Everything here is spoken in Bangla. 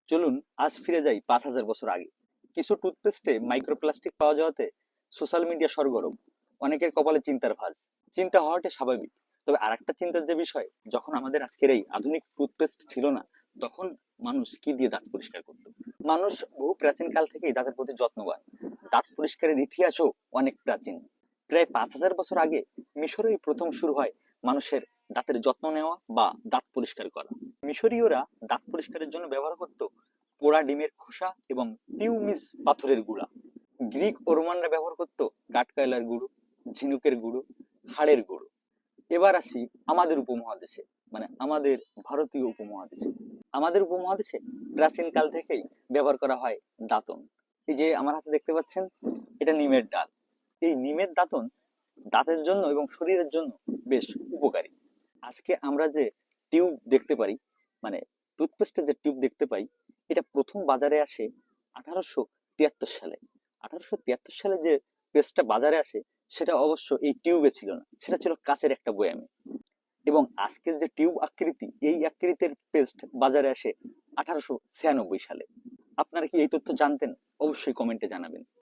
চলুন আজ ফিরে যাই 5,000 বছর আগে। কিছু টুথপেস্টে মাইক্রোপ্লাস্টিক পাওয়া যাওয়াতে সোশ্যাল মিডিয়া সরগরম। অনেকের কপালে চিন্তার ভাঁজ। চিন্তা হওয়াটা স্বাভাবিক। তবে আরেকটা চিন্তার যে বিষয়, যখন আমাদের আজকের এই আধুনিক টুথপেস্ট ছিল না, তখন মানুষ কি দিয়ে দাঁত পরিষ্কার করতো? মানুষ বহু প্রাচীন কাল থেকেই দাঁতের প্রতি যত্নবান। দাঁত পরিষ্কারের ইতিহাসও অনেক প্রাচীন। প্রায় 5,000 বছর আগে মিশরেই প্রথম শুরু হয় মানুষের দাঁতের যত্ন নেওয়া বা দাঁত পরিষ্কার করা। মিশরীয়রা দাঁত পরিষ্কারের জন্য ব্যবহার করত পোড়া ডিমের খোসা এবং পিউমিস পাথরের গুঁড়া। গ্রিক ও রোমানরা ব্যবহার করত কাঠকয়লার গুঁড়ো, ঝিনুকের গুঁড়ো, হাড়ের গুঁড়ো। এবার আসি আমাদের উপমহাদেশে, মানে আমাদের ভারতীয় উপমহাদেশে। আমাদের উপমহাদেশে প্রাচীন কাল থেকেই ব্যবহার করা হয় দাঁতন। এই যে আমার হাতে দেখতে পাচ্ছেন, এটা নিমের ডাল। এই নিমের দাঁতন দাঁতের জন্য এবং শরীরের জন্য বেশ উপকারী। আজকে আমরা যে টিউব দেখতে পারি, মানে টুথপেস্টের যে টিউব দেখতে পাই, এটা প্রথম বাজারে আসে 1873 সালে। 1873 সালে যে পেস্টটা বাজারে আসে, সেটা অবশ্য এই টিউবে ছিল না, সেটা ছিল কাচের একটা বয়ামে। এবং আজকের যে টিউব আকৃতি, এই আকৃতির পেস্ট বাজারে আসে 1896 সালে। আপনারা কি এই তথ্য জানতেন? অবশ্যই কমেন্টে জানাবেন।